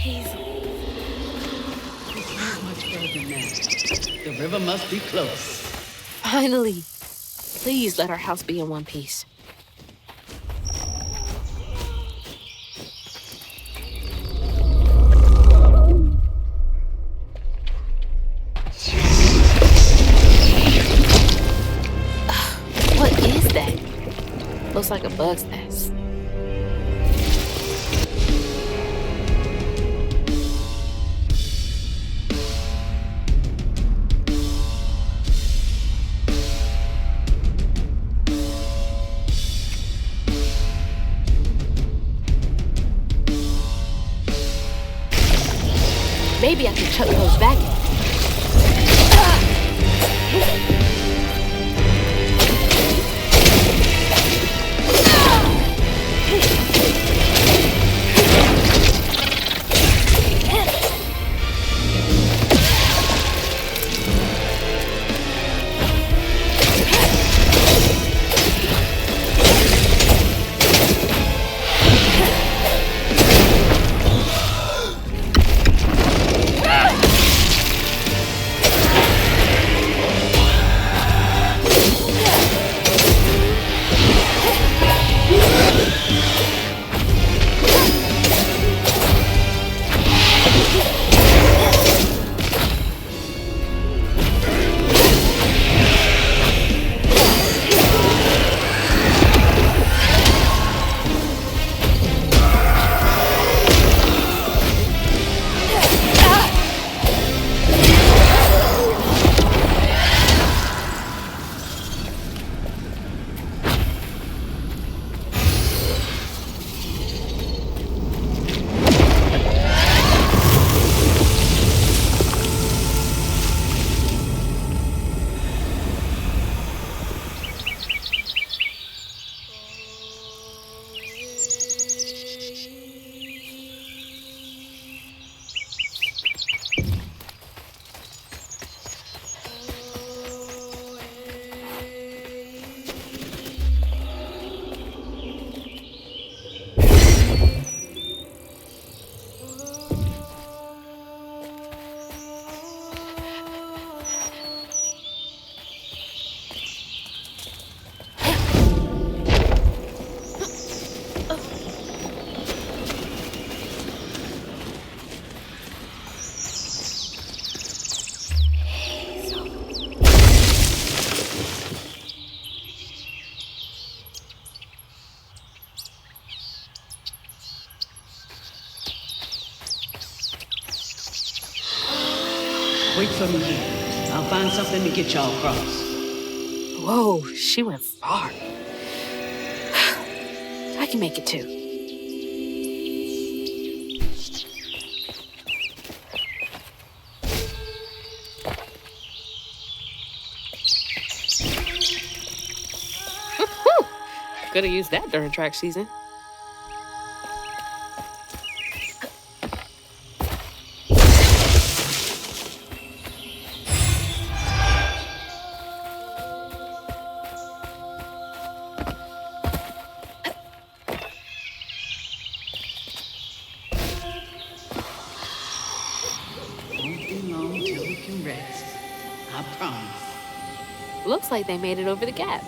It's not much further now. The river must be close. Finally. Please let our house be in one piece. What is that? Looks like a bug's nest. Maybe I can chuck those back at Wait for me here. I'll find something to get y'all across. Whoa, she went far. I can make it too. Could have used that during track season. I promise. Looks like they made it over the gap.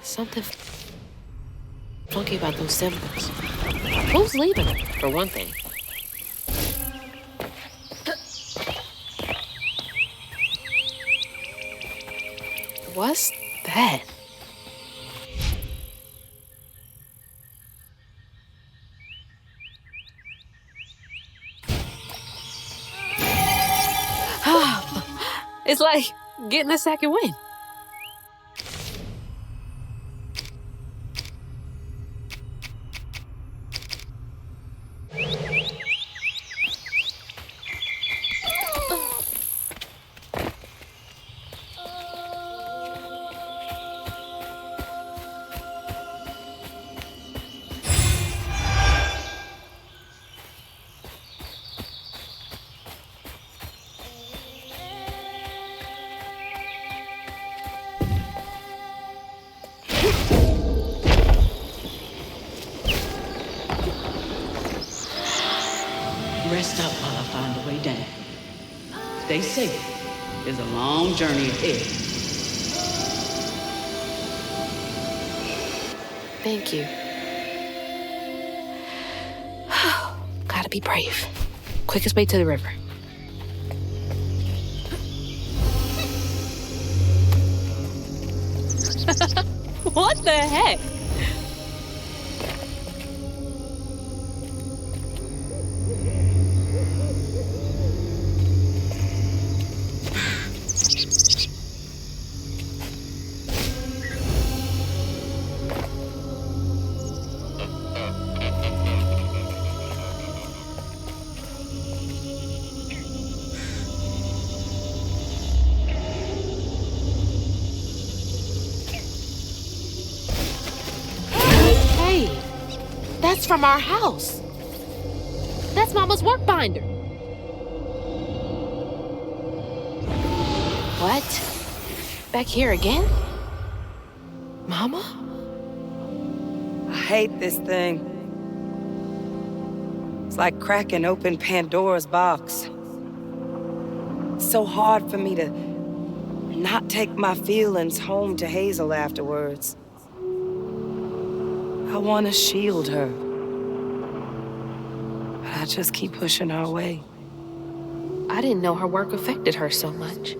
Something funky about those symbols. Who's leaving, for one thing? What's that? It's like getting a second wind. Rest up while I find a way down. Stay safe. There's a long journey ahead. Thank you. Gotta be brave. Quickest way to the river. What the heck? That's from our house. That's Mama's work binder. What? Back here again? Mama? I hate this thing. It's like cracking open Pandora's box. It's so hard for me to not take my feelings home to Hazel afterwards. I want to shield her. But I just keep pushing her away. I didn't know her work affected her so much.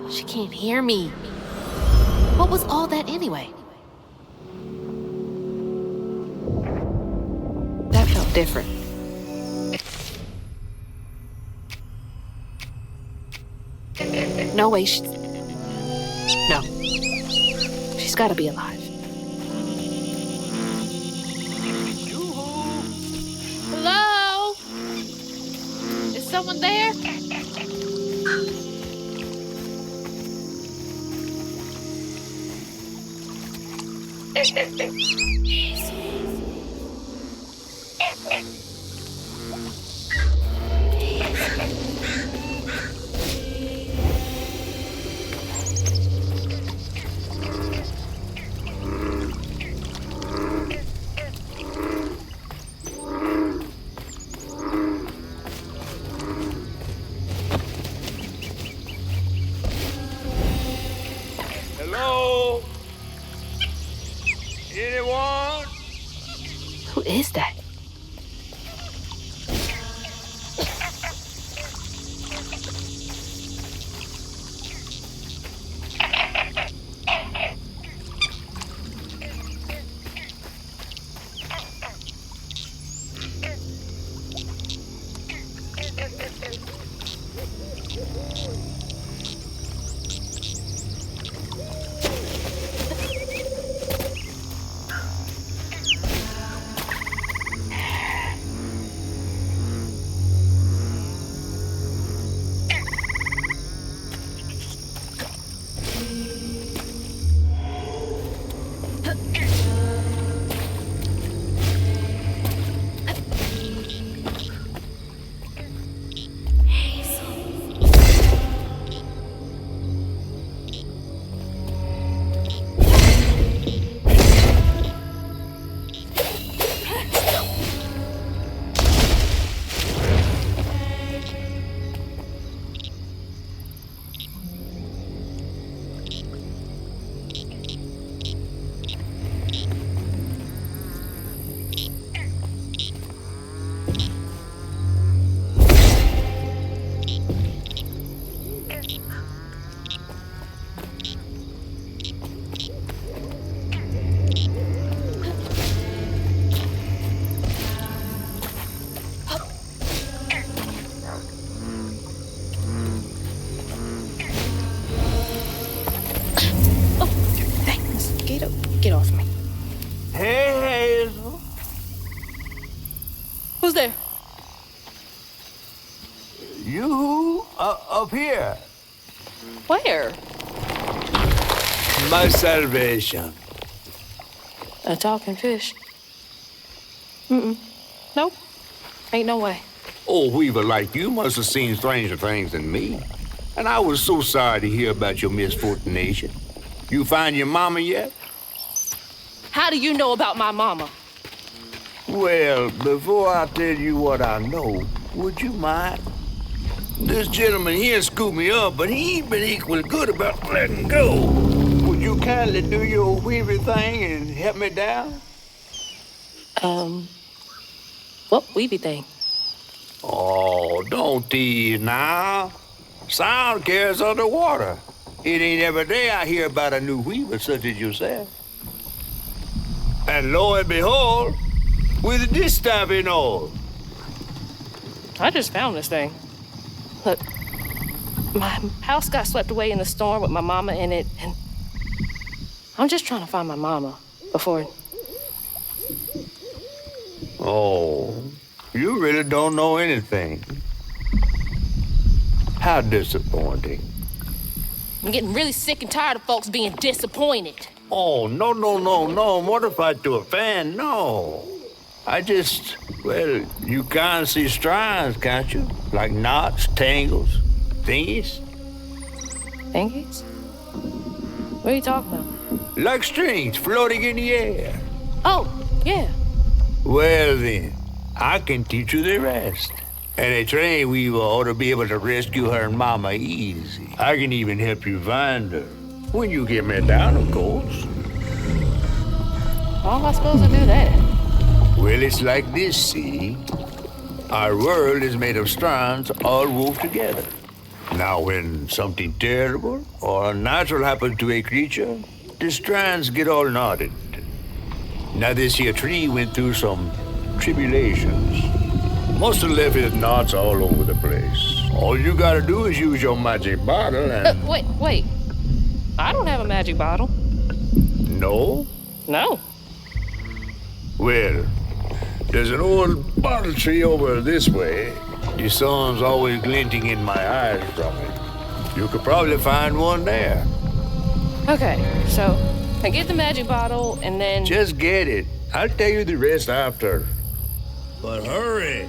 She can't hear me. What was all that anyway? That felt different. No way No. She's gotta be alive. Hello? Is someone there? Hello? Anyone? Who is that? Hey, Hazel. Who's there? You up here. Where? My salvation. A talking fish. Nope. Ain't no way. Oh, Weaver like you must have seen stranger things than me. And I was so sorry to hear about your misfortune. You find your mama yet? How do you know about my mama? Well, before I tell you what I know, would you mind? This gentleman here scooped me up, but he ain't been equally good about letting go. Would you kindly do your Weaver thing and help me down? What weeby thing? Oh, don't tease now. Sound carries underwater. It ain't every day I hear about a new Weaver such as yourself. And lo and behold, with this stabbing all. I just found this thing. Look, my house got swept away in the storm with my mama in it, and I'm just trying to find my mama before... Oh, you really don't know anything. How disappointing. I'm getting really sick and tired of folks being disappointed. Oh, no, mortified to a fan, no. I just, well, you can't see strands, can't you? Like knots, tangles, thingies. Thingies? What are you talking about? Like strings floating in the air. Oh, yeah. Well then, I can teach you the rest. And a train weaver ought to be able to rescue her mama easy. I can even help you find her. When you get me down, of course. How am I supposed to do that? Well, it's like this, see? Our world is made of strands all wove together. Now, when something terrible or unnatural happens to a creature, the strands get all knotted. Now, this here tree went through some tribulations. Must have left his knots all over the place. All you gotta do is use your magic bottle and... Wait. I don't have a magic bottle. No? No. Well, there's an old bottle tree over this way. The sun's always glinting in my eyes from it. You could probably find one there. Okay, so I get the magic bottle and then... Just get it. I'll tell you the rest after. But hurry.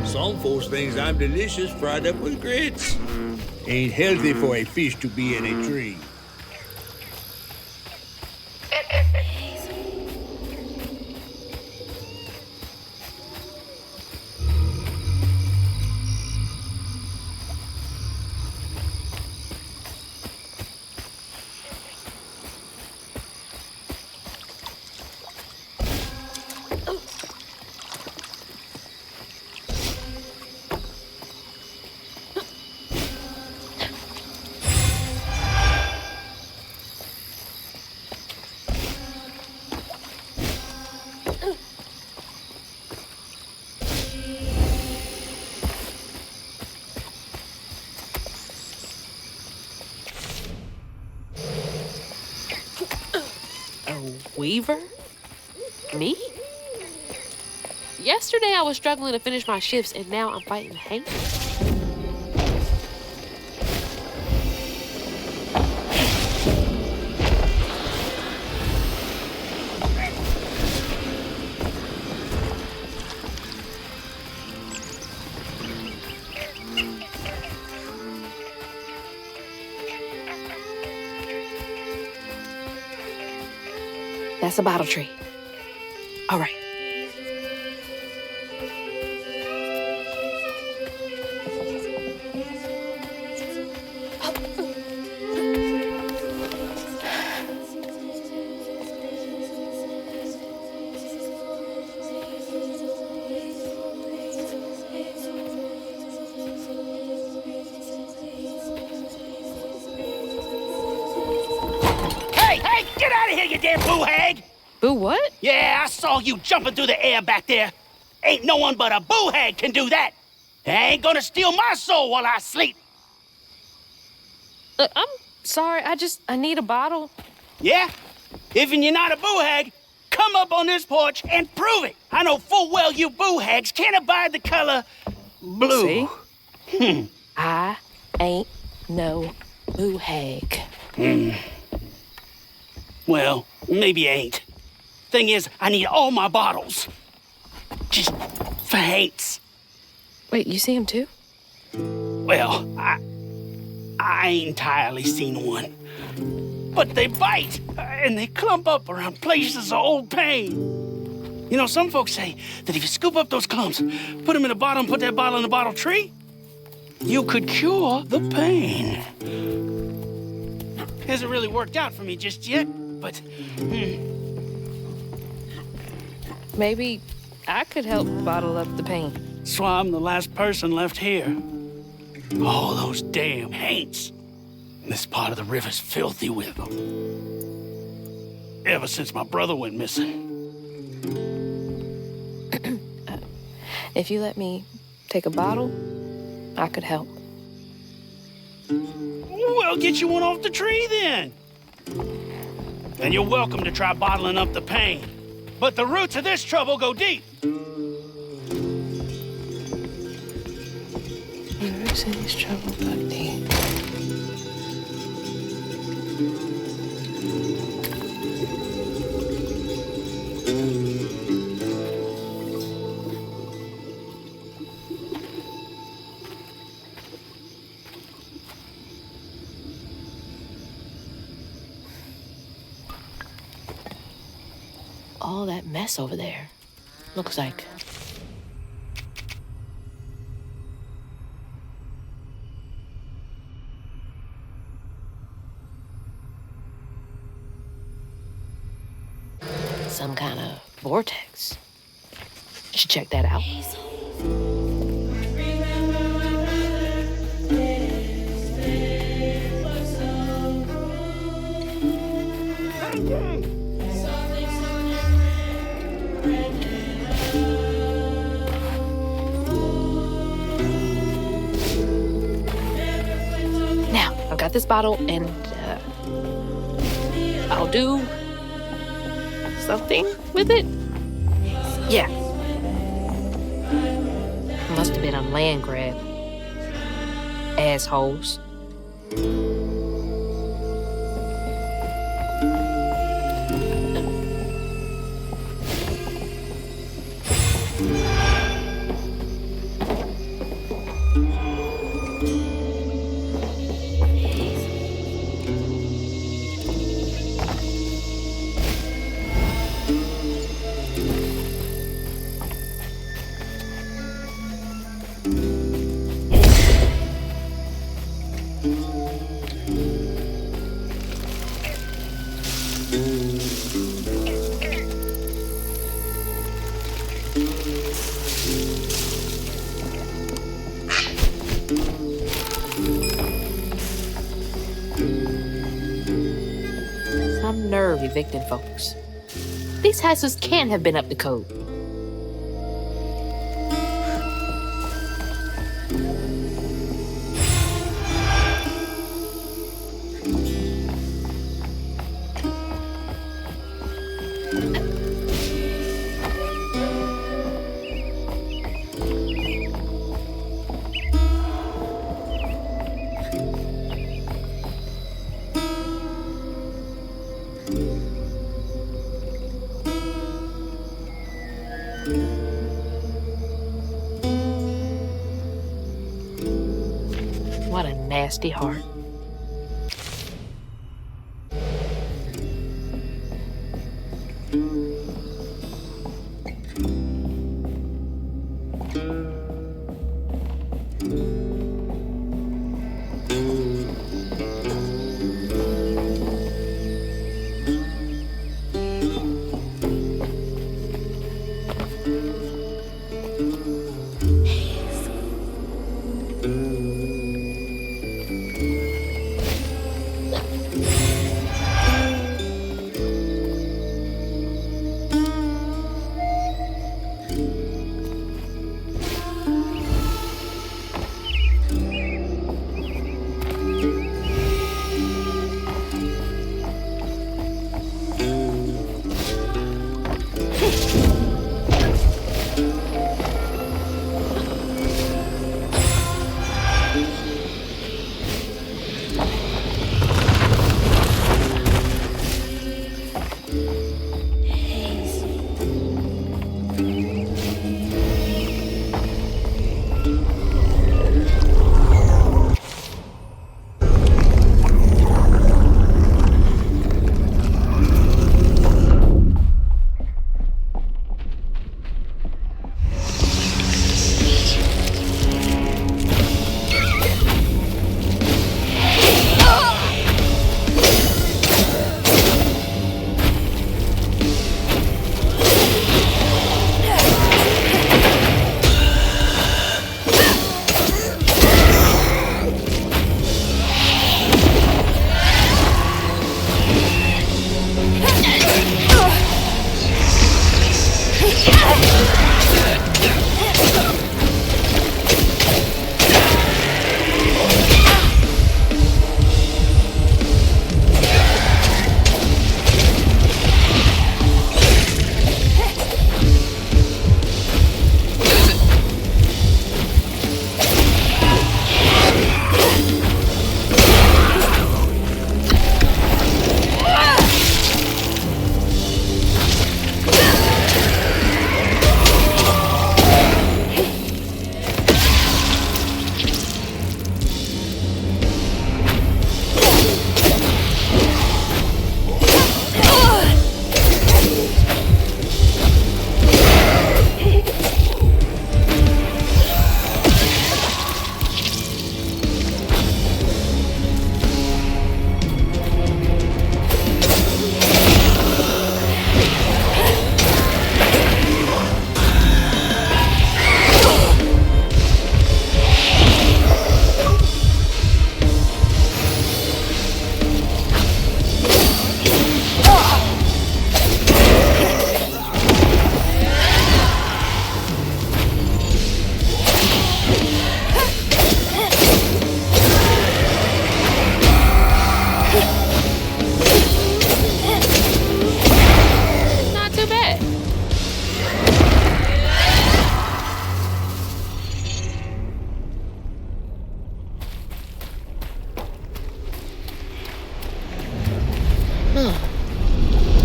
Some folks think I'm delicious fried up with grits. Ain't healthy for a fish to be in a tree. Weaver? Me? Yesterday I was struggling to finish my shifts and now I'm fighting hate. That's a bottle tree. All right. Hey, get out of here, you damn boo hag! Boo what? Yeah, I saw you jumping through the air back there. Ain't no one but a boo hag can do that. I ain't gonna steal my soul while I sleep. Look, I'm sorry. I need a bottle. Yeah? If you're not a boo hag, come come up on this porch and prove it. I know full well you boo hags can't abide the color blue. See? I ain't no boo hag. Well, maybe you ain't. Thing is, I need all my bottles. Just for hates. Wait, you see him too? Well, I ain't entirely seen one. But they bite, and they clump up around places of old pain. You know, some folks say that if you scoop up those clumps, put them in a bottle and put that bottle in a bottle tree, you could cure the pain. Hasn't really worked out for me just yet, but... Maybe I could help bottle up the pain. So I'm the last person left here. All those damn haints. This part of the river's filthy with them. Ever since my brother went missing. If you let me take a bottle, I could help. Well, get you one off the tree then. And you're welcome to try bottling up the pain. But the roots of this trouble go deep. The roots of this trouble go deep. All that mess over there looks like some kind of vortex. Should check that out. Now, I've got this bottle and I'll do something with it? Yeah. Must have been a land grab. Assholes. Some nerve evicting folks. These houses can't have been up to code. What a nasty heart.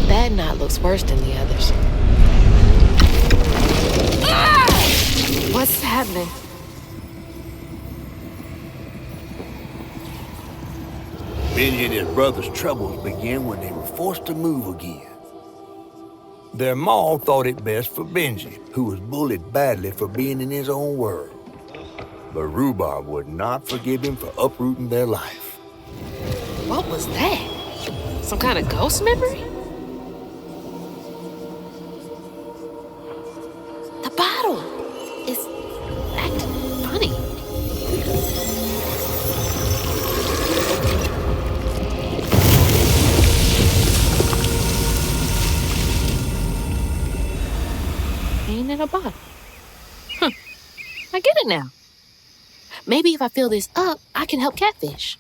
That knot looks worse than the others. What's happening? Benji and his brother's troubles began when they were forced to move again. Their ma thought it best for Benji, who was bullied badly for being in his own world. But Rhubarb would not forgive him for uprooting their life. What was that? Some kind of ghost memory? The bottle is acting funny. Ain't in a bottle. I get it now. Maybe if I fill this up, I can help Catfish.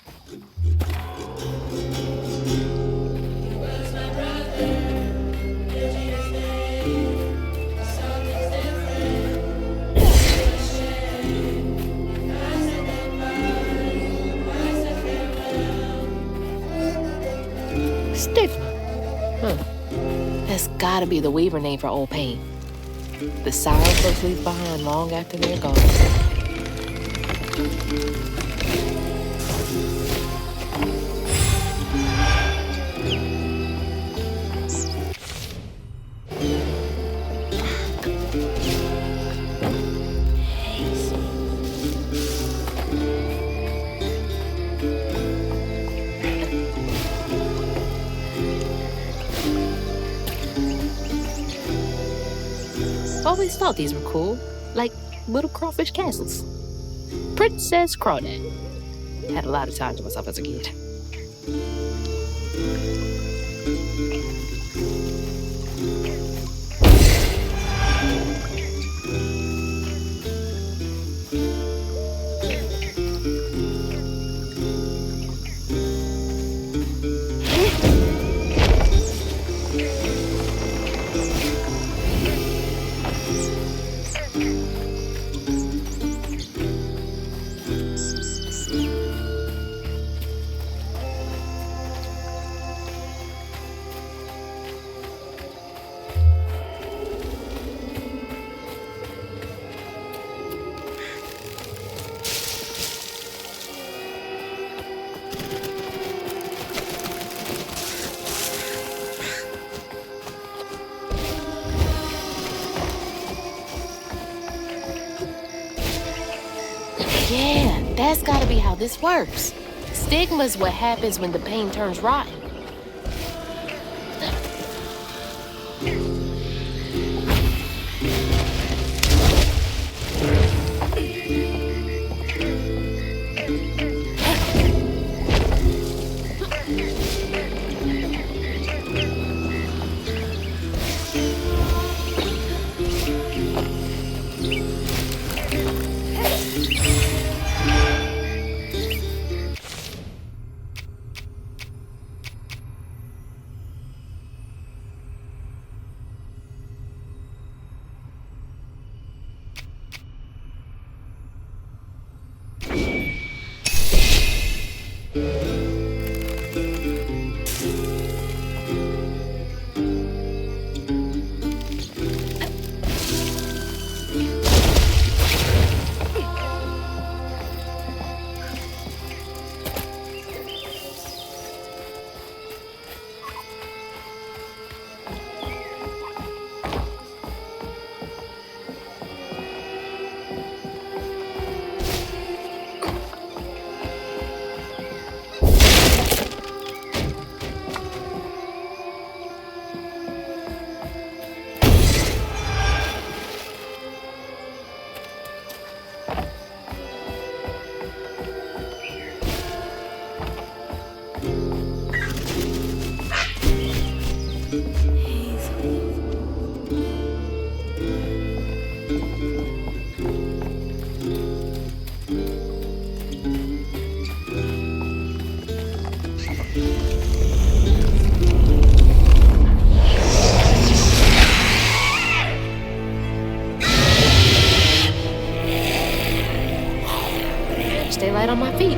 Stigma. That's gotta be the Weaver name for old pain. The sour folks leave behind long after they're gone. Always thought these were cool, like little crawfish castles. Princess Crawdad. Had a lot of time to myself as a kid. Yeah, that's gotta be how this works. Stigma's what happens when the pain turns rotten. right on my feet.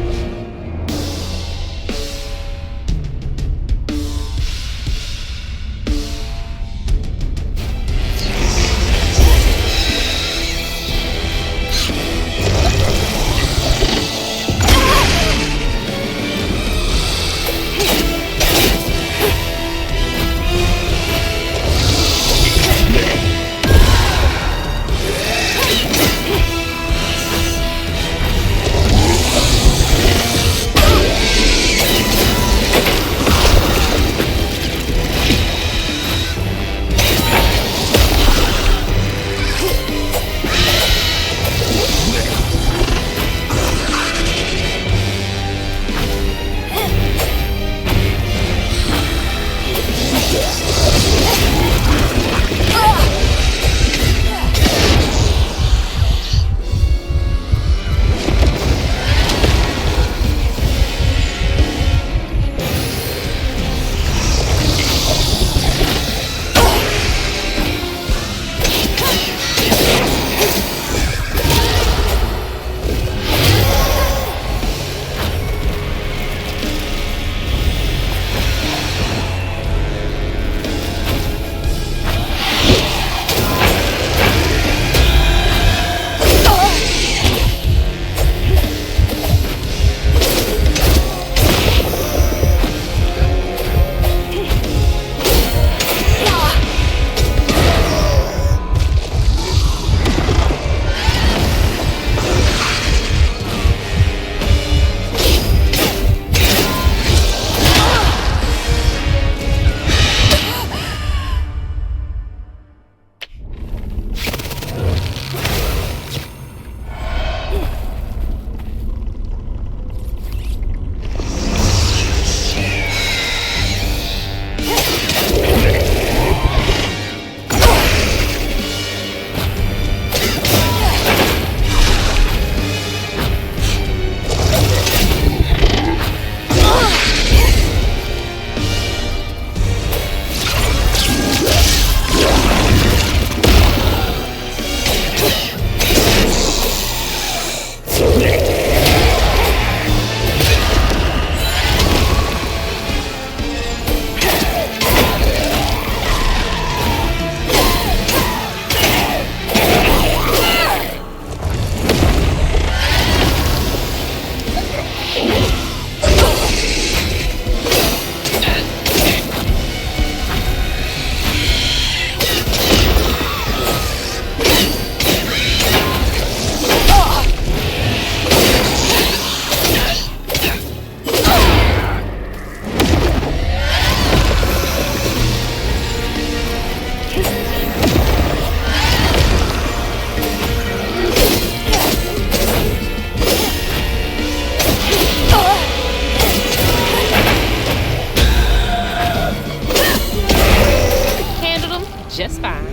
Just fine.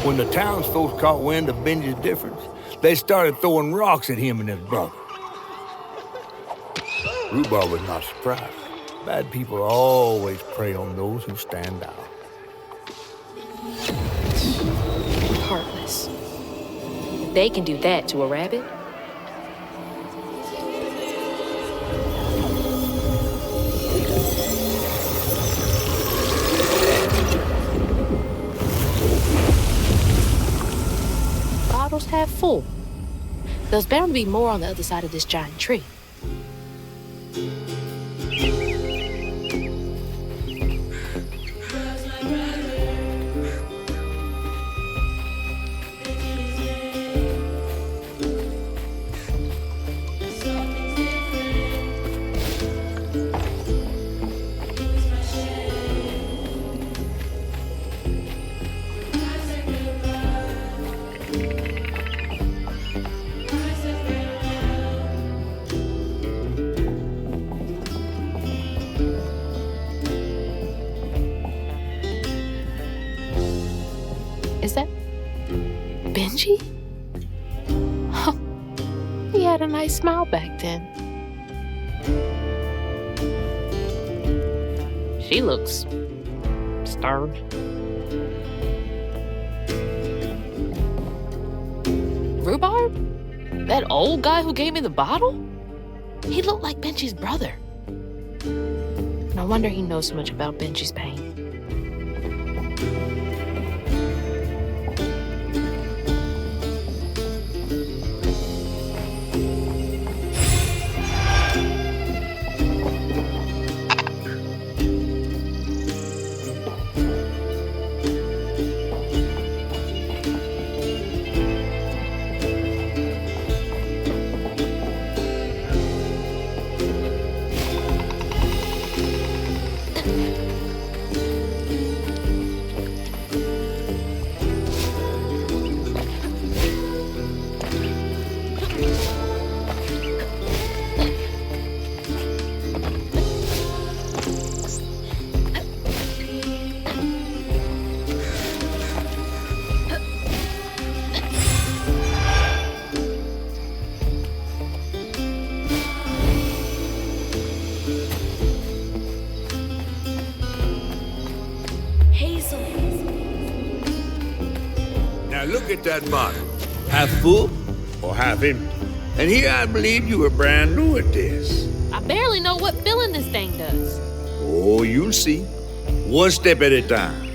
When the townsfolk caught wind of Benji's difference, they started throwing rocks at him and his brother. Rhubarb was not surprised. Bad people always prey on those who stand out. Heartless. They can do that to a rabbit. Bottles half full. There's bound to be more on the other side of this giant tree. Benji? He had a nice smile back then. She looks starved. Rhubarb? That old guy who gave me the bottle? He looked like Benji's brother. No wonder he knows so much about Benji's pain. Now look at that bottle. Half full or half empty? And here I believe you were brand new at this. I barely know what filling this thing does. Oh, you'll see. One step at a time.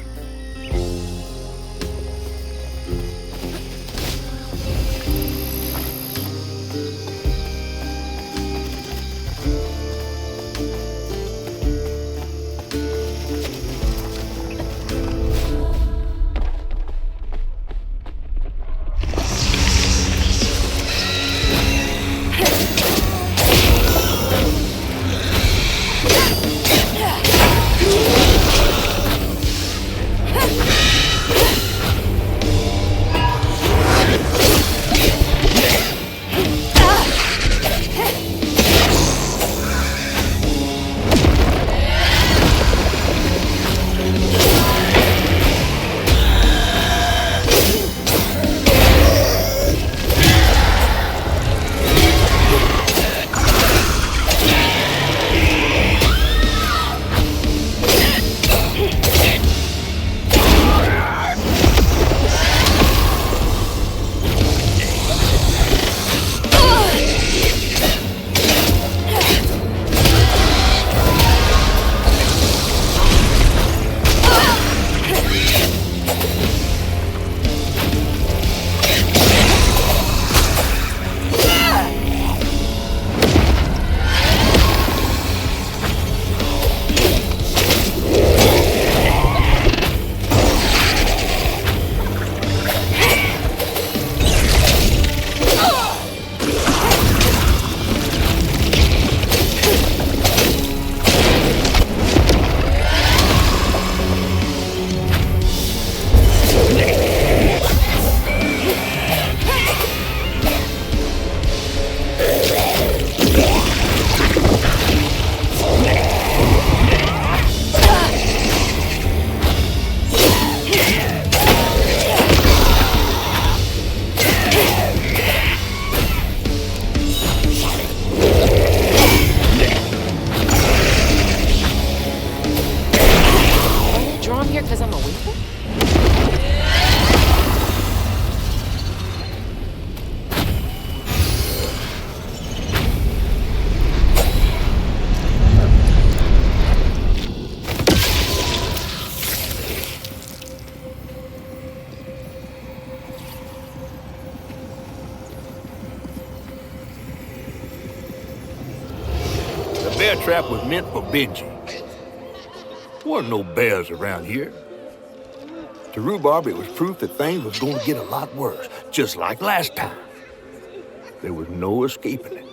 bear trap was meant for Benji. There weren't no bears around here. To Rhubarb, it was proof that things was going to get a lot worse, just like last time. There was no escaping it.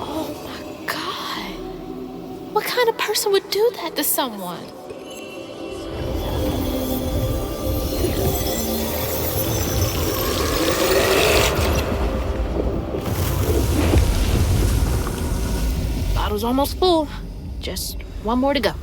Oh my God. What kind of person would do that to someone? Bottle's almost full. Just one more to go.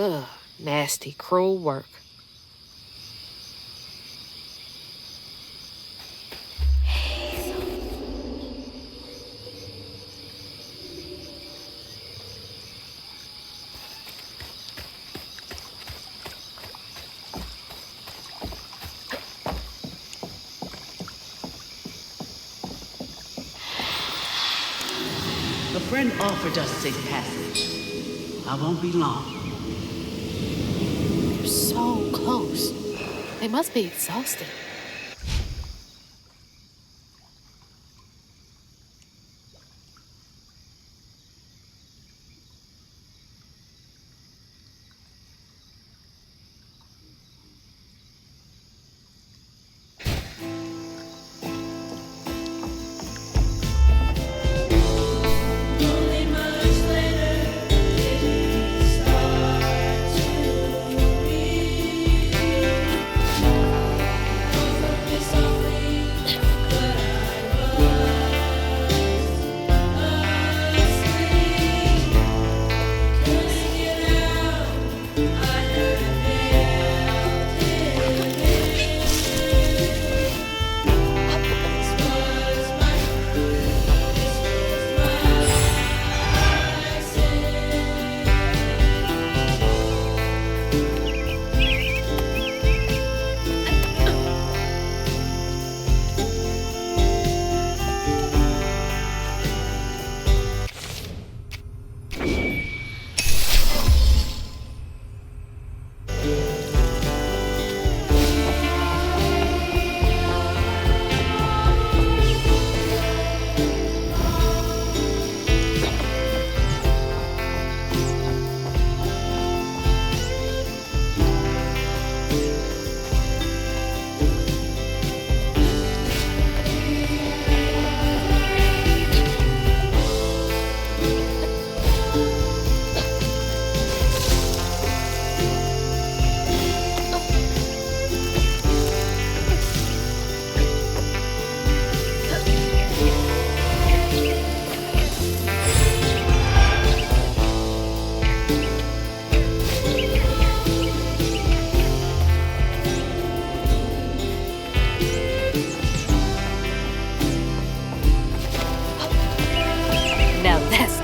Ugh, nasty, cruel work. A friend offered us safe passage. I won't be long. They're so close. They must be exhausted.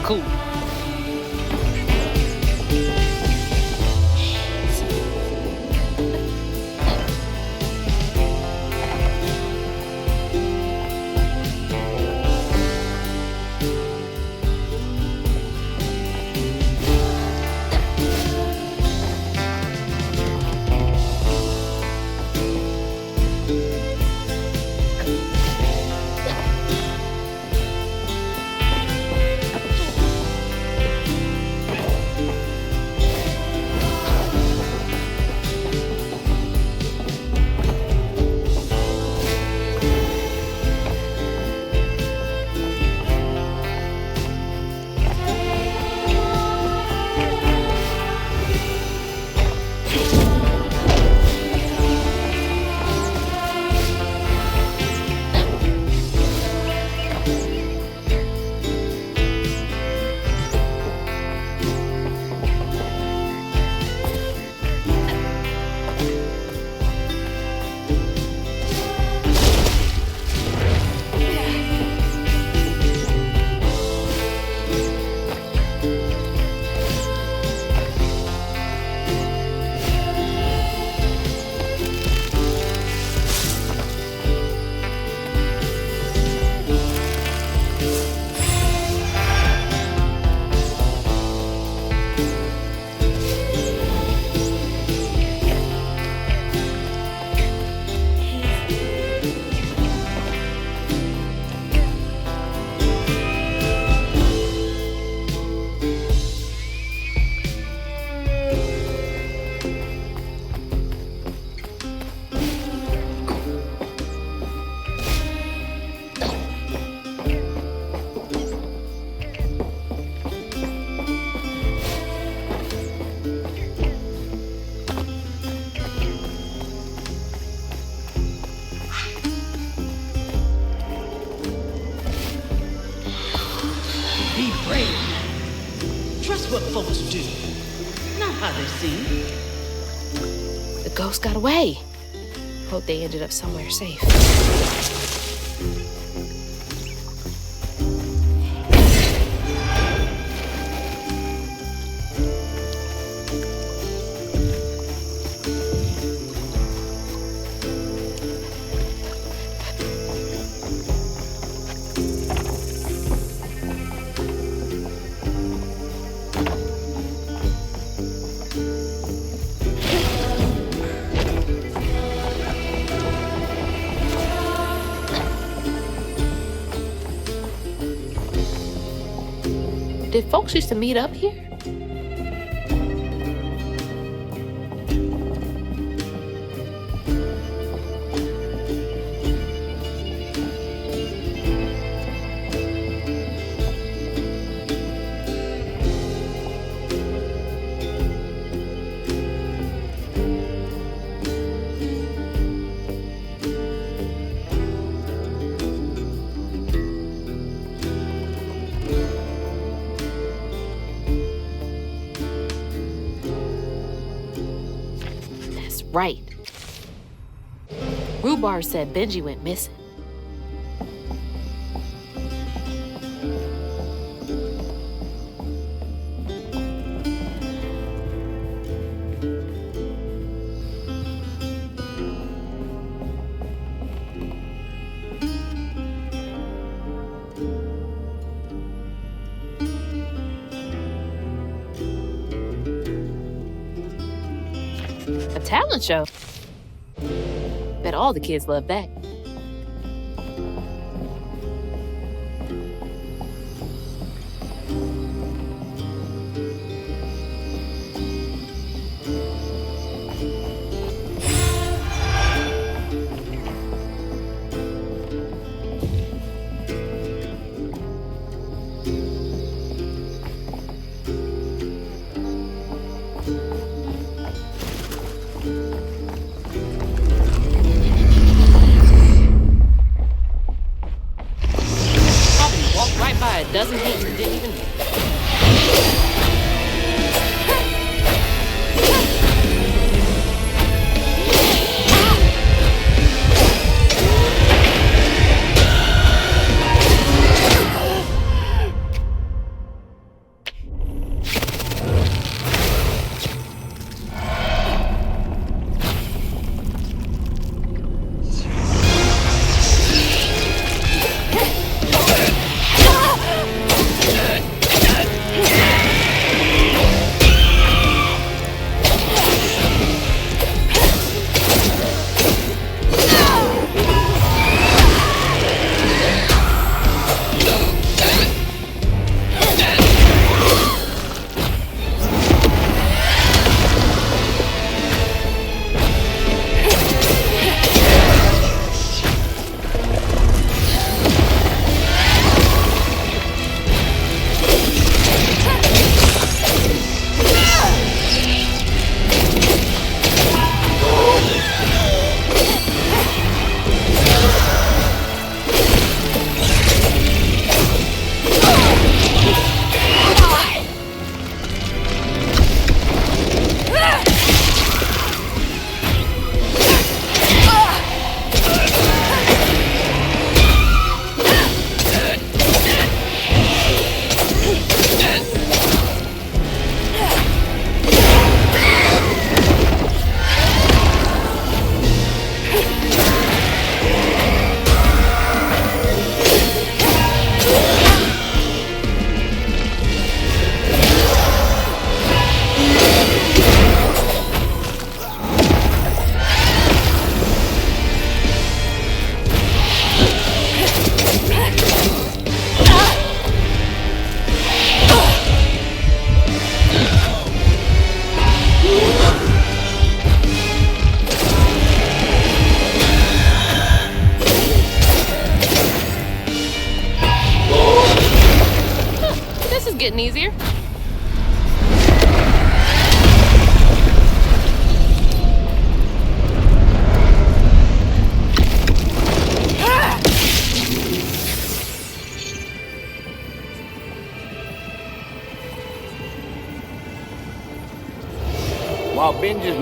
Cool. how they seem. The ghost got away. Hope they ended up somewhere safe. Did folks used to meet up here? Right. Rhubarb said Benji went missing. A talent show. Bet all the kids love that.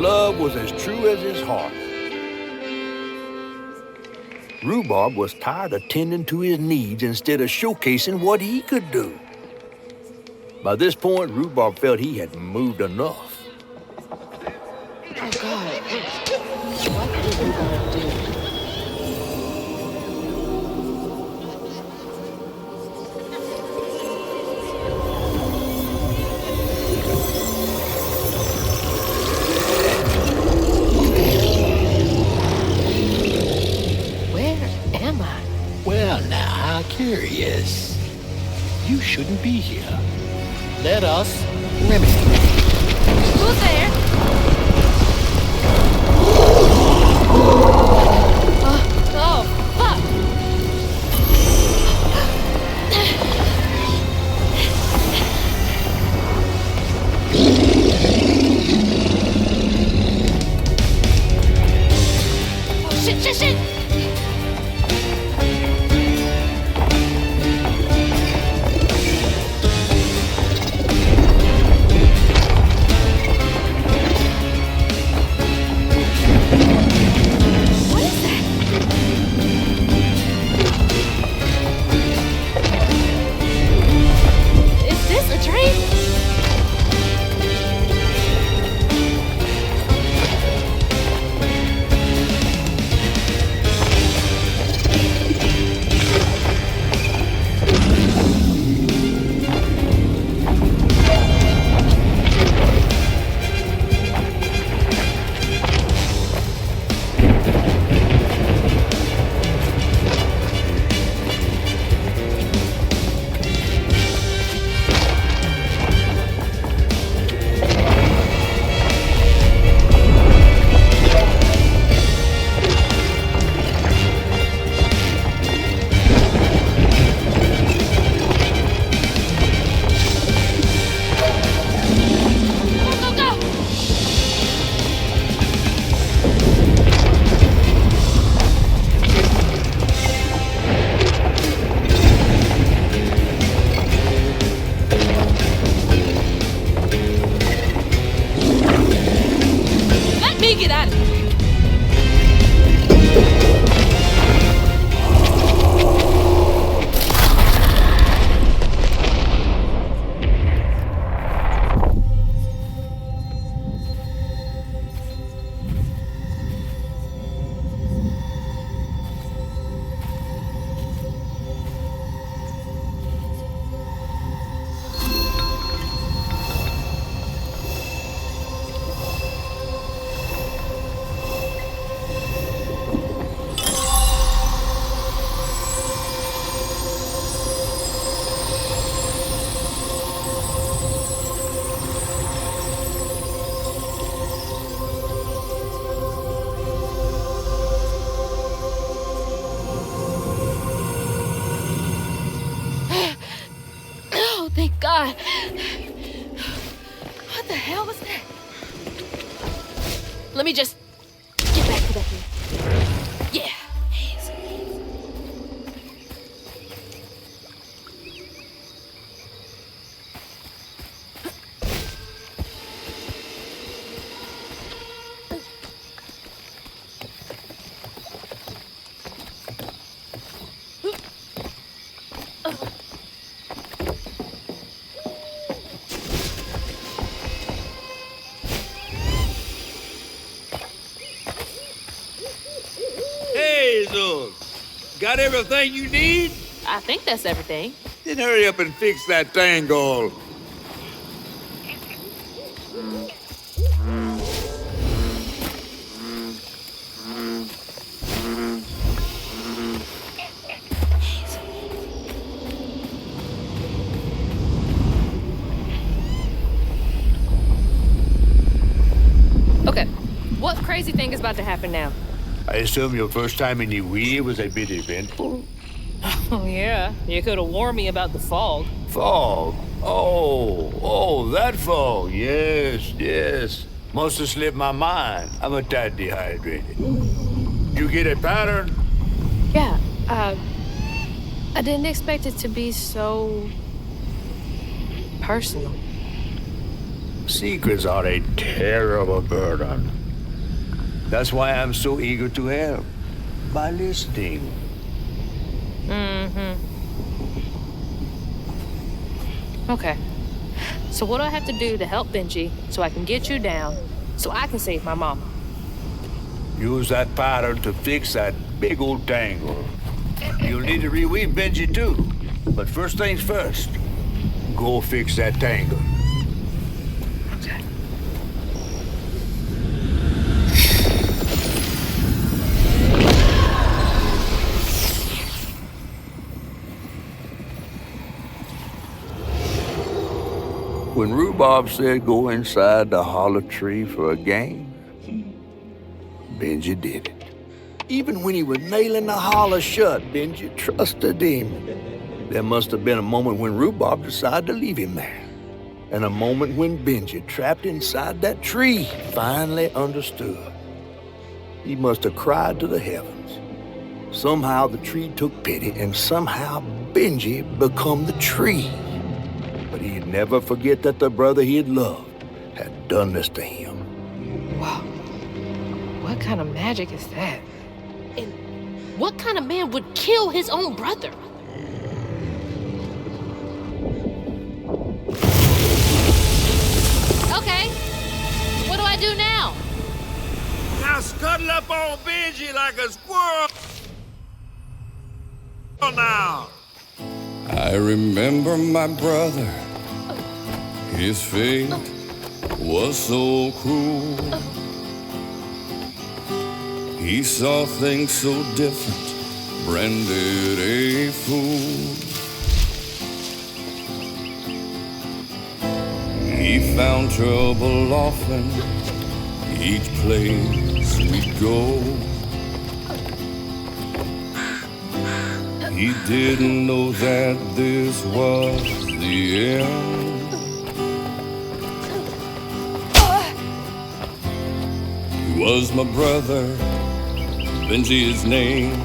love was as true as his heart. Rhubarb was tired of tending to his needs instead of showcasing what he could do. By this point, Rhubarb felt he had moved enough. Oh, God. What did Rhubarb do? Well, now, how curious. You shouldn't be here. Let us remedy it. Who's there? Oh, fuck! Oh, shit! Thank God. What the hell was that? Let me just get back to that thing. Yeah. Got everything you need? I think that's everything. Then hurry up and fix that tangle. Okay, what crazy thing is about to happen now? I assume your first time in the Wii was a bit eventful? Oh, yeah. You could have warned me about the fog. Fog? Oh, that fog. Yes. Must have slipped my mind. I'm a tad dehydrated. You get a pattern? Yeah, I didn't expect it to be so personal. Secrets are a terrible burden. That's why I'm so eager to help, by listening. Okay. So what do I have to do to help Benji so I can get you down, so I can save my mama? Use that pattern to fix that big old tangle. You'll need to reweave Benji too. But first things first, go fix that tangle. Okay. When Rhubarb said go inside the hollow tree for a game, Benji did it. Even when he was nailing the hollow shut, Benji trusted him. There must have been a moment when Rhubarb decided to leave him there. And a moment when Benji, trapped inside that tree, finally understood. He must have cried to the heavens. Somehow the tree took pity, and somehow Benji become the tree. But he'd never forget that the brother he had loved had done this to him. Wow. What kind of magic is that? And what kind of man would kill his own brother? Okay, what do I do now? Now scuttle up on Benji like a squirrel. Now. I remember my brother. His fate was so cruel. He saw things so different, branded a fool. He found trouble often, each place we'd go. He didn't know that this was the end. He was my brother, Benji his name.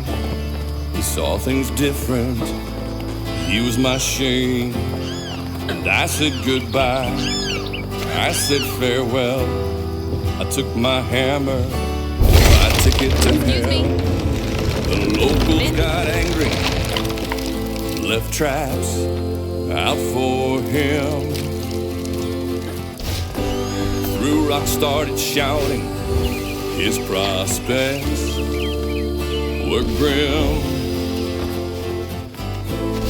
He saw things different, he was my shame. And I said goodbye, I said farewell. I took my hammer, my ticket to hell. The locals got angry, left traps out for him. Threw rocks, started shouting, his prospects were grim.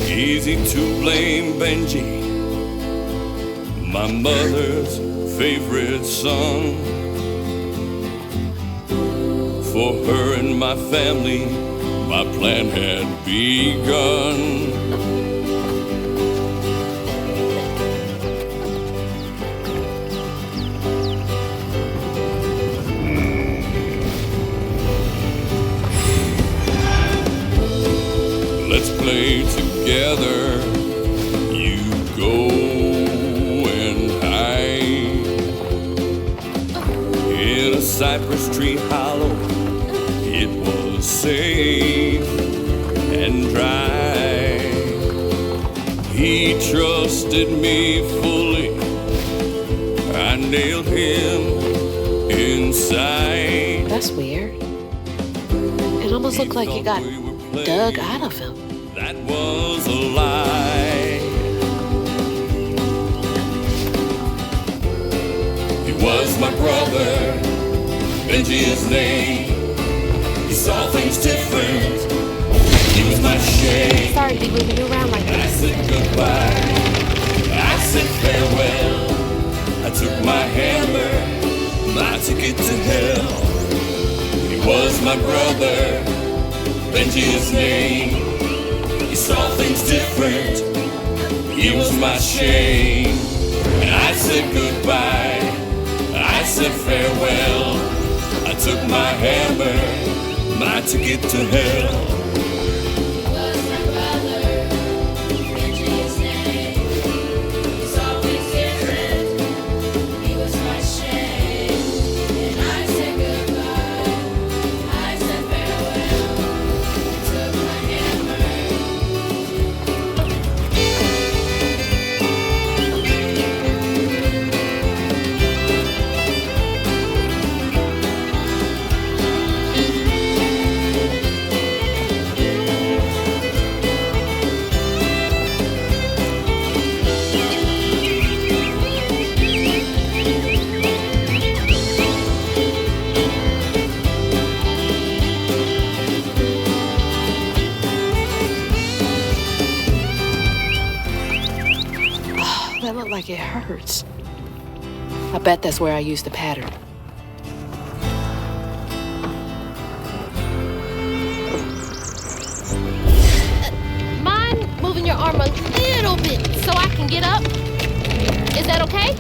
Easy to blame Benji, my mother's favorite son. For her and my family, my plan had begun. Let's play together. You go and hide in a cypress tree hollow. It was safe and dry. He trusted me fully. I nailed him inside. That's weird. It almost looked like you got dug out of him. That was a lie. He was my brother, Benji his name. He saw things different, he was my shame. Sorry to be moving you around like I this. said goodbye, I said farewell. I took my hammer, my ticket to hell. He was my brother, Benji his name. He saw things different, he was my shame. And I said goodbye, I said farewell. I took my hammer, my ticket to hell. He was my brother, Benji his name. He saw things different, he was my shame. And I said goodbye, I said farewell. I took my hammer. like it hurts. I bet that's where I used the pattern. Mind moving your arm a little bit so I can get up? Is that okay?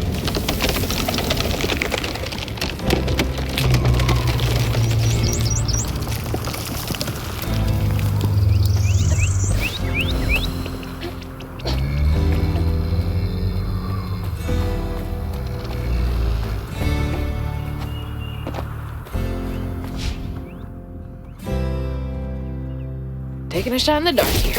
Taking a shot in the dark here.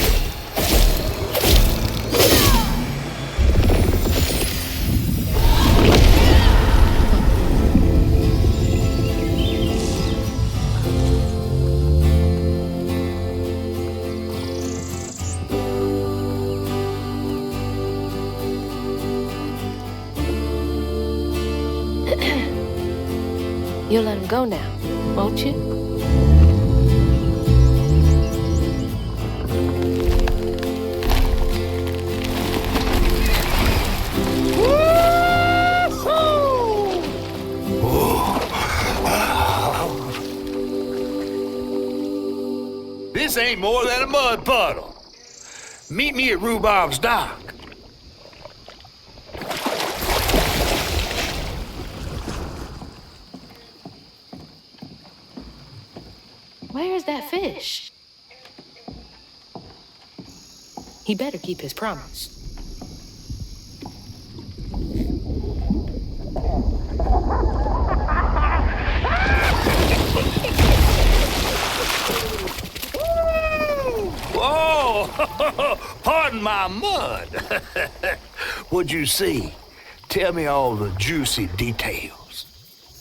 You'll let him go now, won't you? This ain't more than a mud puddle. Meet me at Rhubarb's dock. Where's that fish? He better keep his promise. Whoa! Pardon my mud. What'd you see? Tell me all the juicy details.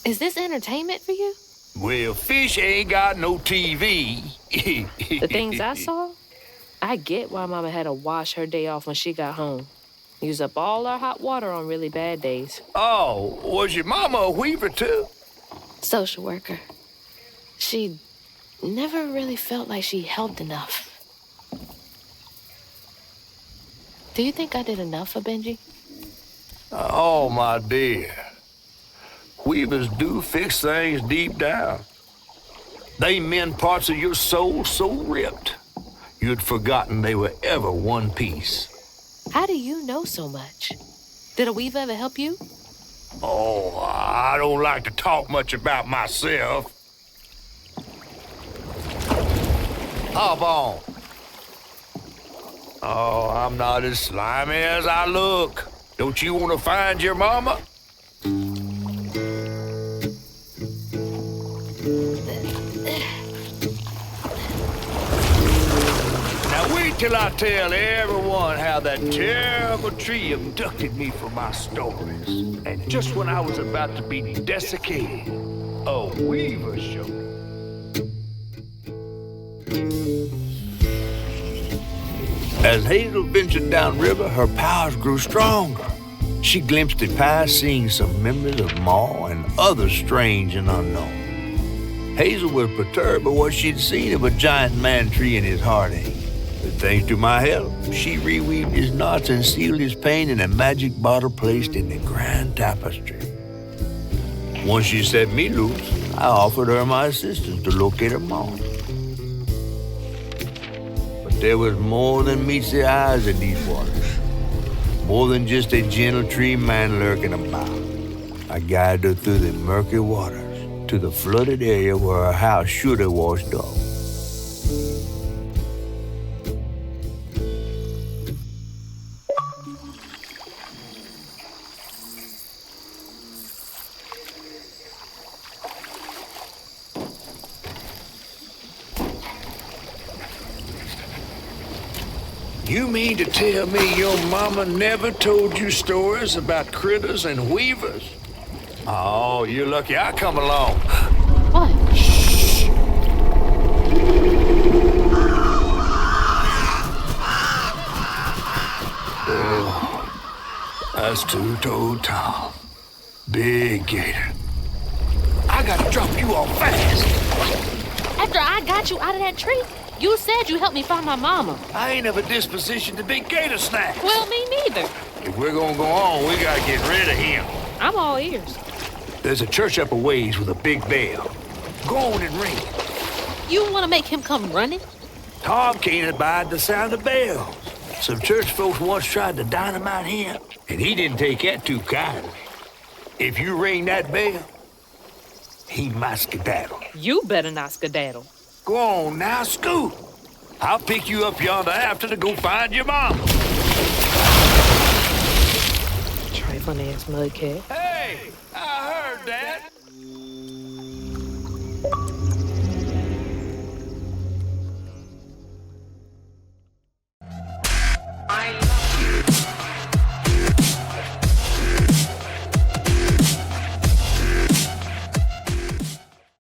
Is this entertainment for you? Well, fish ain't got no TV. The things I saw, I get why Mama had to wash her day off when she got home. Use up all our hot water on really bad days. Oh, was your mama a weaver too? Social worker. She never really felt like she helped enough. Do you think I did enough for Benji? Oh, my dear. Weavers do fix things deep down. They mend parts of your soul so ripped, you'd forgotten they were ever one piece. How do you know so much? Did a weaver ever help you? Oh, I don't like to talk much about myself. Hop on. Oh, I'm not as slimy as I look. Don't you want to find your mama? Now wait till I tell everyone how that terrible tree abducted me for my stories. And just when I was about to be desiccated, a weaver showed me. As Hazel ventured downriver, her powers grew stronger. She glimpsed it past, seeing some members of Ma and others strange and unknown. Hazel was perturbed by what she'd seen of a giant man tree in his heartache. But thanks to my help, she reweaved his knots and sealed his pain in a magic bottle placed in the grand tapestry. Once she set me loose, I offered her my assistance to locate her Ma. There was more than meets the eyes in these waters. More than just a gentle tree man lurking about. I guided her through the murky waters to the flooded area where her house should have washed off. You mean to tell me your mama never told you stories about critters and weavers? Oh, you're lucky I come along. What? Shh. Oh, that's two-toed Tom. Big gator. I gotta drop you off fast. After I got you out of that tree? You said you helped me find my mama. I ain't of a disposition to be gator snacks. Well, me neither. If we're gonna go on, we gotta get rid of him. I'm all ears. There's a church up a ways with a big bell. Go on and ring it. You want to make him come running? Tom can't abide the sound of bells. Some church folks once tried to dynamite him, and he didn't take that too kindly. If you ring that bell, he might skedaddle. You better not skedaddle. Go on now, scoot. I'll pick you up yonder after to go find your mom. Trifling ass mudcat.